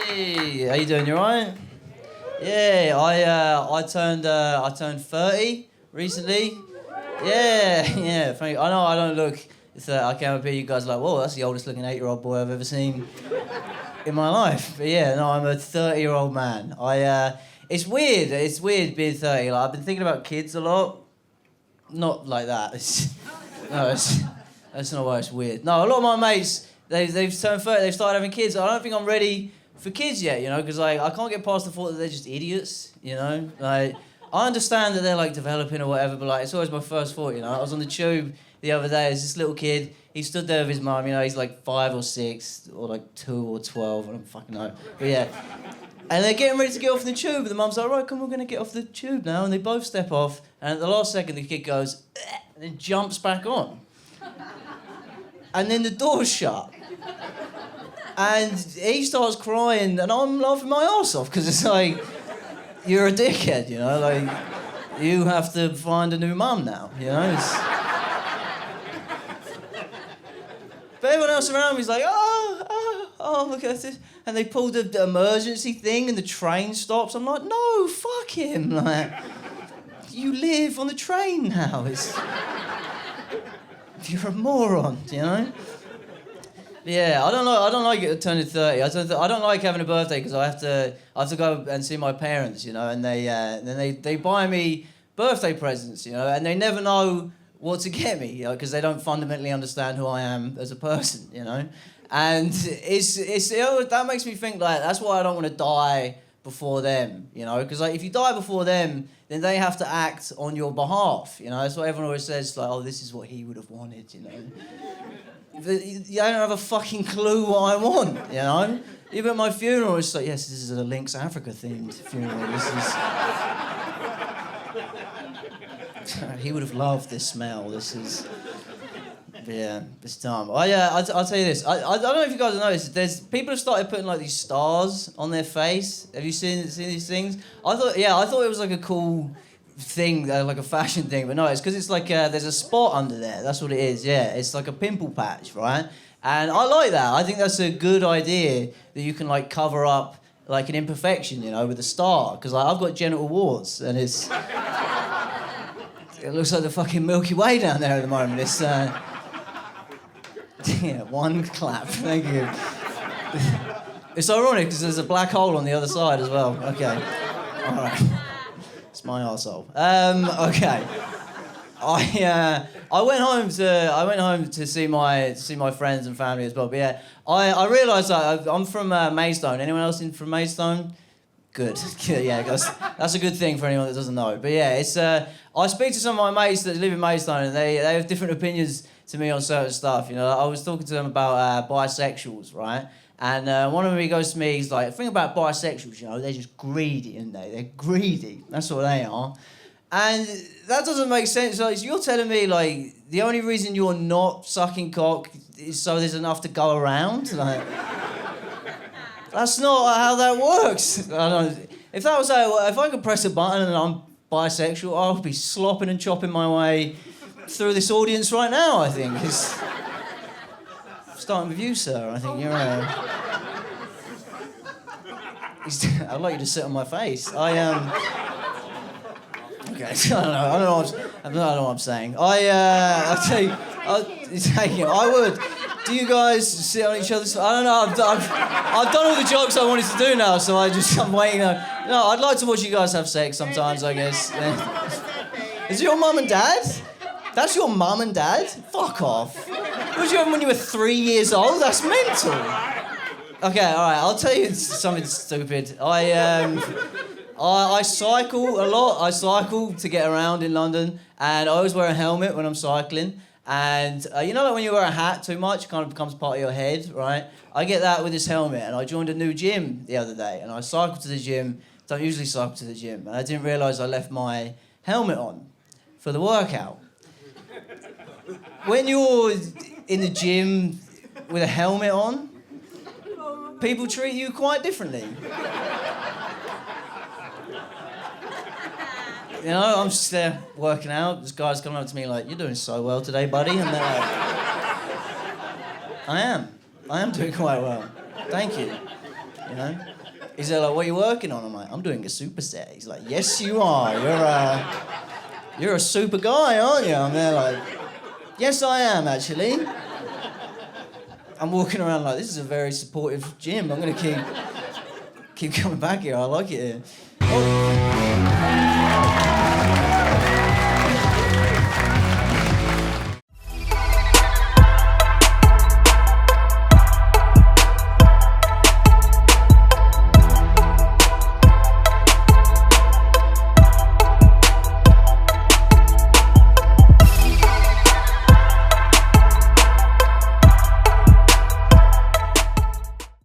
Hey, how you doing? You alright? Yeah, I turned 30 recently. Yeah. Thank you. I know I don't look. I can't be. You guys are like, whoa, that's the oldest looking 8-year-old boy I've ever seen in my life. But yeah, no, I'm a 30-year-old man. It's weird. It's weird being 30. Like, I've been thinking about kids a lot. Not like that. That's not why it's weird. No, a lot of my mates, they've turned 30. They've started having kids. I don't think I'm ready for kids yet, you know, because like I can't get past the thought that they're just idiots, you know. Like I understand that they're like developing or whatever, but like it's always my first thought, you know. I was on the tube the other day. There's this little kid. He stood there with his mum. You know, he's like 5 or 6 or like 2 or 12. I don't fucking know. But yeah. And they're getting ready to get off the tube, and the mum's like, right, come on, we're going to get off the tube now. And they both step off, and at the last second, the kid goes, and then jumps back on. And then the door's shut. And he starts crying, and I'm laughing my arse off, because it's like, you're a dickhead, you know? Like, you have to find a new mum now, you know? But everyone else around me is like, oh, look at this. And they pulled the emergency thing and the train stops. I'm like, no, fuck him. Like, you live on the train now. You're a moron, you know? Yeah, I don't like it turning 30. I don't like having a birthday because I have to go and see my parents, you know, and they buy me birthday presents, you know, and they never know what to get me, you know, because they don't fundamentally understand who I am as a person, you know. And that makes me think like that's why I don't want to die before them, you know, because like if you die before them, then they have to act on your behalf, you know. That's what everyone always says, like, oh, this is what he would have wanted, you know. You don't have a fucking clue what I want, you know. Even at my funeral, it's like, yes, this is a Lynx Africa themed funeral. He would have loved this smell. This time. I'll tell you this. I don't know if you guys have noticed. There's people have started putting like these stars on their face. Have you seen these things? I thought it was like a cool thing, like a fashion thing, but no, it's because it's like there's a spot under there. That's what it is. Yeah, it's like a pimple patch, right? And I like that. I think that's a good idea that you can like cover up like an imperfection, you know, with a star. Because like, I've got genital warts, and it looks like the fucking Milky Way down there at the moment. It's yeah, one clap. Thank you. It's ironic because there's a black hole on the other side as well. Okay, all right. It's my arsehole. Okay. I went home to see my friends and family as well. But yeah, I realised that I'm from Maidstone. Anyone else from Maidstone? Good. Yeah, that's a good thing for anyone that doesn't know. But yeah, it's I speak to some of my mates that live in Maidstone, and they have different opinions to me on certain stuff. You know, I was talking to them about bisexuals, right? And one of them, he goes to me, he's like, the thing about bisexuals, you know, they're just greedy, aren't they? They're greedy. That's what they are. And that doesn't make sense. Like, you're telling me, like, the only reason you're not sucking cock is so there's enough to go around? Like, that's not how that works. I don't, if that was how, if I could press a button and I'm bisexual, I'll be slopping and chopping my way through this audience right now, I think. It's starting with you, sir. I think you're I'd like you to sit on my face. Okay, I don't know what I'm saying. I'll tell you, I would. Do you guys sit on each other's? I don't know. I've done all the jokes I wanted to do now, so I'm waiting. No, I'd like to watch you guys have sex sometimes, I guess. Is it your mum and dad? That's your mum and dad? Fuck off. What did you have when you were 3 years old? That's mental. Okay, all right. I'll tell you something stupid. I cycle a lot. I cycle to get around in London, and I always wear a helmet when I'm cycling. And you know, like when you wear a hat too much, it kind of becomes part of your head, right? I get that with this helmet, and I joined a new gym the other day, and I cycled to the gym. Don't usually cycle to the gym, and I didn't realise I left my helmet on for the workout. When you're in the gym with a helmet on, people treat you quite differently. You know, I'm just there working out. This guy's coming up to me like, "You're doing so well today, buddy." And they're like, I am doing quite well. Thank you. you know? He's there like, what are you working on? I'm like, I'm doing a superset. He's like, yes, you are. You're a super guy, aren't you? I'm there like, yes, I am, actually. I'm walking around like, this is a very supportive gym. I'm going to keep coming back here. I like it here. Oh.